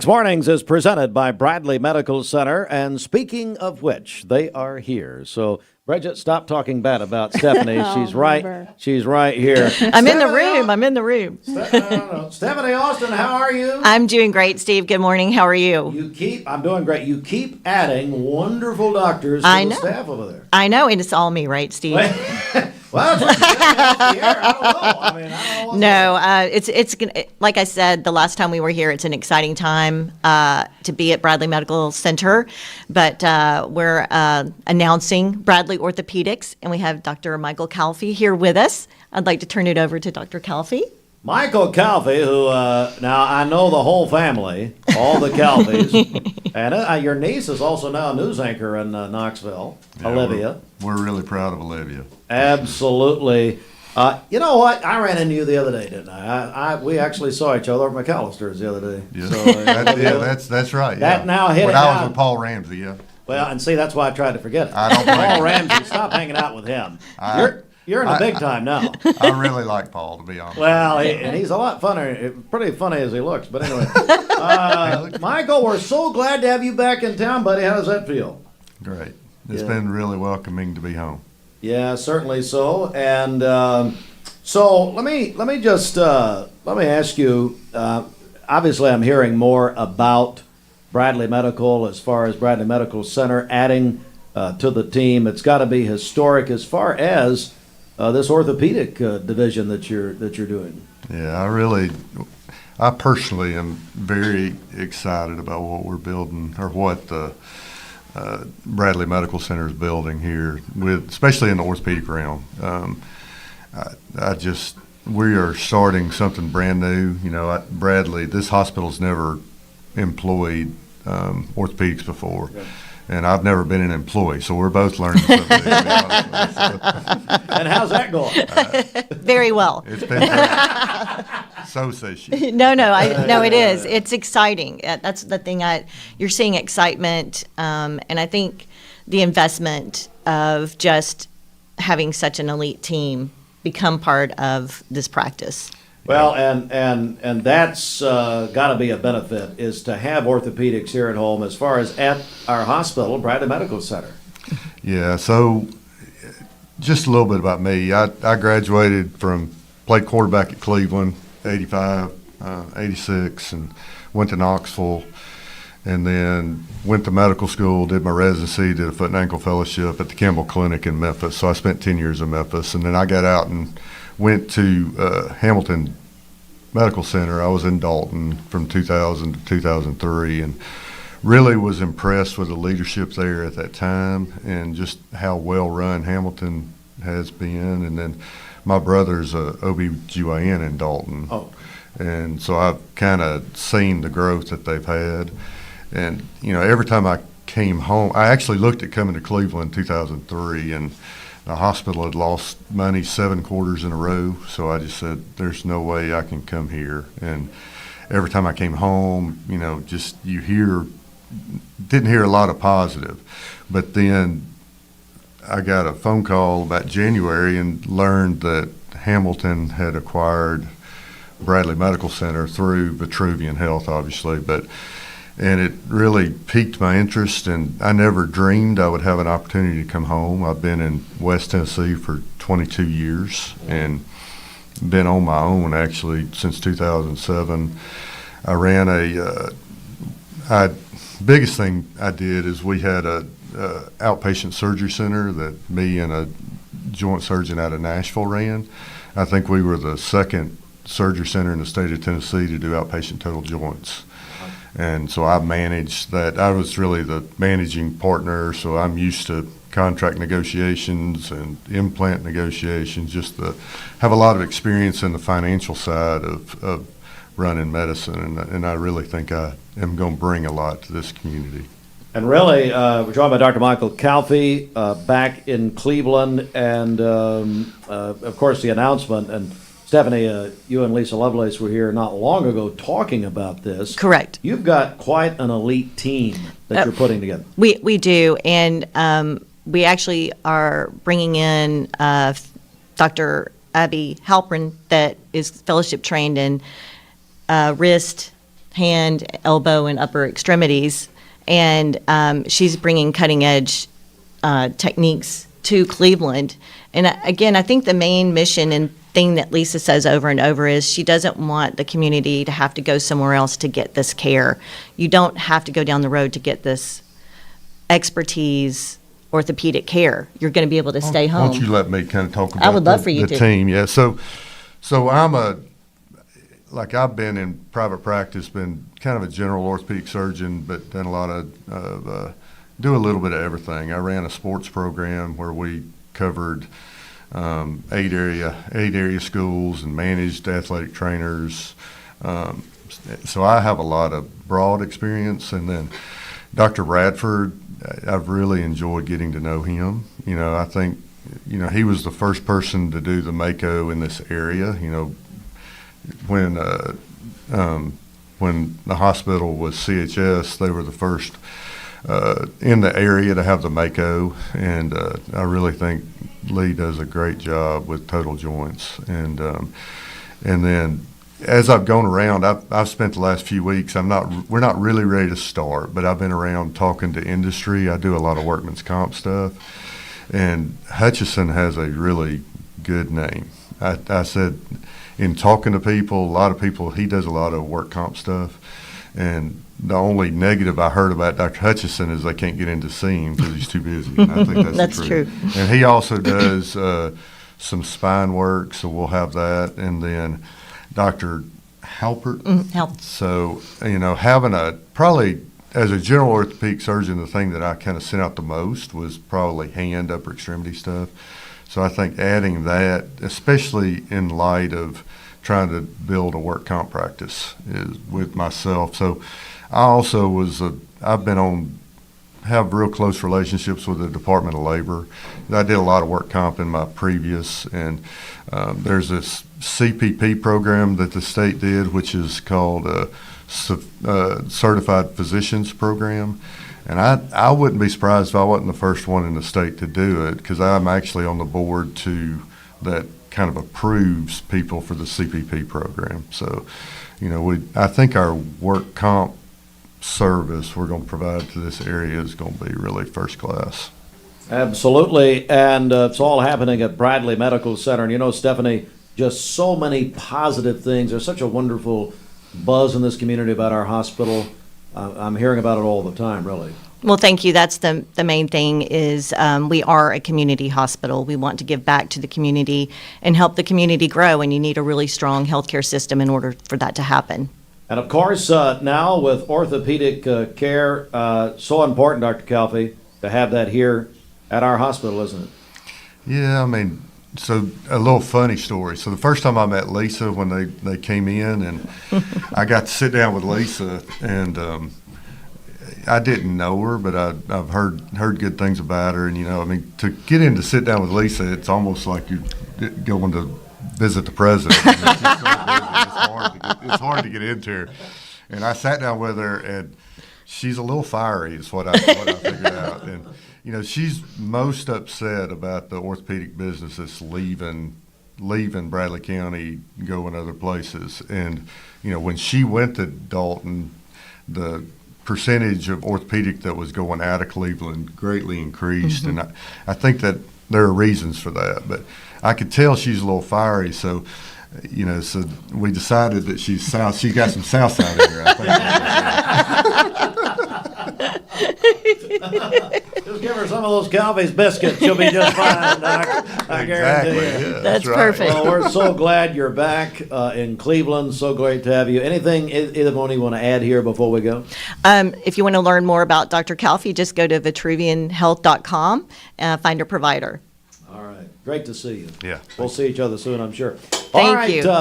Mornings is presented by Bradley Medical Center, and speaking of which, they are here. So, Bridget, stop talking bad about Stephanie. She's right. Never. She's right here. I'm in the room. I'm in the room. Stephanie Austin, how are you? I'm doing great, Steve. Good morning. How are you? I'm doing great. You keep adding wonderful doctors to the staff over there. I know, and it's all me, right, Steve? Well, that's what you said off the air. I don't know. I mean, I don't know. No, it's like I said the last time we were here. It's an exciting time to be at Bradley Medical Center, but we're announcing Bradley Orthopedics, and we have Dr. Michael Calfee here with us. I'd like to turn it over to Dr. Calfee. Michael Calfee, who now I know the whole family, all the Calfees, and your niece is also now a news anchor in Knoxville, Yeah, Olivia. We're really proud of Olivia. Absolutely. You know what? I ran into you the other day, didn't I? We actually saw each other at McAllister's the other day. Yeah, So, that's right. That yeah. now hit when it I down. was with Paul Ramsey, yeah. Well, and see, that's why I tried to forget it. I don't blame Paul you. Ramsey, stop hanging out with him. You're in the big time now. I really like Paul, to be honest. Well, and he's a lot funner, pretty funny as he looks. But anyway, Michael, we're so glad to have you back in town, buddy. How does that feel? Great. It's Yeah. been really welcoming to be home. Yeah, certainly so. And so let me just let me ask you. Obviously, I'm hearing more about Bradley Medical as far as Bradley Medical Center adding to the team. It's got to be historic as far as this orthopedic division that you're doing. Yeah, I personally am very excited about what we're building, or what the Bradley Medical Center is building here, especially in the orthopedic realm. We are starting something brand new. You know, Bradley, this hospital's never employed orthopedics before. Okay. And I've never been an employee, so we're both learning something. To be honest with you. And how's that going? Very well. It's been great. So says she. No, it is. It's exciting. That's the thing. You're seeing excitement, and I think the investment of just having such an elite team become part of this practice. Well, and that's got to be a benefit, is to have orthopedics here at home as far as at our hospital, Bradley Medical Center. Yeah, so just a little bit about me. I graduated played quarterback at Cleveland, 85, 86, and went to Knoxville, and then went to medical school, did my residency, did a foot and ankle fellowship at the Kimball Clinic in Memphis. So I spent 10 years in Memphis, and then I got out and went to Hamilton Medical Center. I was in Dalton from 2000 to 2003, and really was impressed with the leadership there at that time and just how well run Hamilton has been. And then my brother's a OB/GYN in Dalton. Oh. And so I've kind of seen the growth that they've had. And, you know, every time I came home, I actually looked at coming to Cleveland in 2003, and the hospital had lost money 7 quarters in a row. So I just said, there's no way I can come here. And every time I came home, you know, just didn't hear a lot of positive. But then I got a phone call about January and learned that Hamilton had acquired Bradley Medical Center through Vitruvian Health, obviously, and it really piqued my interest, and I never dreamed I would have an opportunity to come home. I've been in West Tennessee for 22 years and been on my own actually since 2007. I ran biggest thing I did is we had a outpatient surgery center that me and a joint surgeon out of Nashville ran. I think we were the second surgery center in the state of Tennessee to do outpatient total joints. And so I managed that. I was really the managing partner, so I'm used to contract negotiations and implant negotiations, just to have a lot of experience in the financial side of running medicine, and I really think I am going to bring a lot to this community. And really, we're joined by Dr. Michael Calfee back in Cleveland, and of course the announcement, and Stephanie, you and Lisa Lovelace were here not long ago talking about this. Correct. You've got quite an elite team that you're putting together. We do, and we actually are bringing in Dr. Abby Halpern, that is fellowship trained in wrist, hand, elbow, and upper extremities. And she's bringing cutting edge techniques to Cleveland. And again, I think the main mission and thing that Lisa says over and over is she doesn't want the community to have to go somewhere else to get this care. You don't have to go down the road to get this expertise, orthopedic care. You're going to be able to stay Why home. don't you let me kind of talk about I would love for you the to. team? Yeah, so I've been in private practice, been kind of a general orthopedic surgeon, but done a lot of do a little bit of everything. I ran a sports program where we covered 8 area schools and managed athletic trainers. So I have a lot of broad experience. And then Dr. Radford, I've really enjoyed getting to know him. You know, I think, you know, he was the first person to do the Mako in this area. You know, when the hospital was CHS, they were the first in the area to have the Mako, and I really think Lee does a great job with total joints. And then as I've gone around, I've spent the last few weeks. We're not really ready to start, but I've been around talking to industry. I do a lot of workman's comp stuff, and Hutchison has a really good name. I said in talking to people, a lot of people, he does a lot of work comp stuff, and the only negative I heard about Dr. Hutchison is they can't get in to see him because he's too busy. And I think that's That's the true. truth. And he also does some spine work, so we'll have that. And then Dr. Halpert. Help. So, you know, having probably as a general orthopedic surgeon, the thing that I kind of sent out the most was probably hand, upper extremity stuff. So I think adding that, especially in light of trying to build a work comp practice is with myself. So I also have real close relationships with the Department of Labor. I did a lot of work comp in my previous, and there's this CPP program that the state did, which is called a Certified Physicians Program. And I wouldn't be surprised if I wasn't the first one in the state to do it, because I'm actually on the board that kind of approves people for the CPP program. So, you know, I think our work comp service we're going to provide to this area is going to be really first class. Absolutely, and it's all happening at Bradley Medical Center. And you know, Stephanie, just so many positive things. There's such a wonderful buzz in this community about our hospital. I'm hearing about it all the time, really. Well, thank you. That's the main thing is we are a community hospital. We want to give back to the community and help the community grow, and you need a really strong healthcare system in order for that to happen. And of course, now with orthopedic care, so important, Dr. Calfee, to have that here at our hospital, isn't it? Yeah, I mean, so a little funny story. So the first time I met Lisa when they came in, and I got to sit down with Lisa, and I didn't know her, but I've heard good things about her. And, you know, I mean, to get in to sit down with Lisa, it's almost like you're going to visit the president. It's just so busy. It's hard to get into her. And I sat down with her, and she's a little fiery is what I figured out. And, you know, she's most upset about the orthopedic business that's leaving Bradley County, going other places. And, you know, when she went to Dalton, the percentage of orthopedic that was going out of Cleveland greatly increased. Mm-hmm. And I think that there are reasons for that. But I could tell she's a little fiery, so, you know, so we decided that she's South. She got some South Side in her, I think. Just give her some of those Calfee's biscuits. She'll be just fine, Doc. I guarantee you. Yeah, That's right. perfect. Well, we're so glad you're back in Cleveland. So great to have you. Anything either one you want to add here before we go? If you want to learn more about Dr. Calfee, just go to vitruvianhealth.com and find your provider. All right. Great to see you. Yeah. We'll see each other soon, I'm sure. Thank All right, you.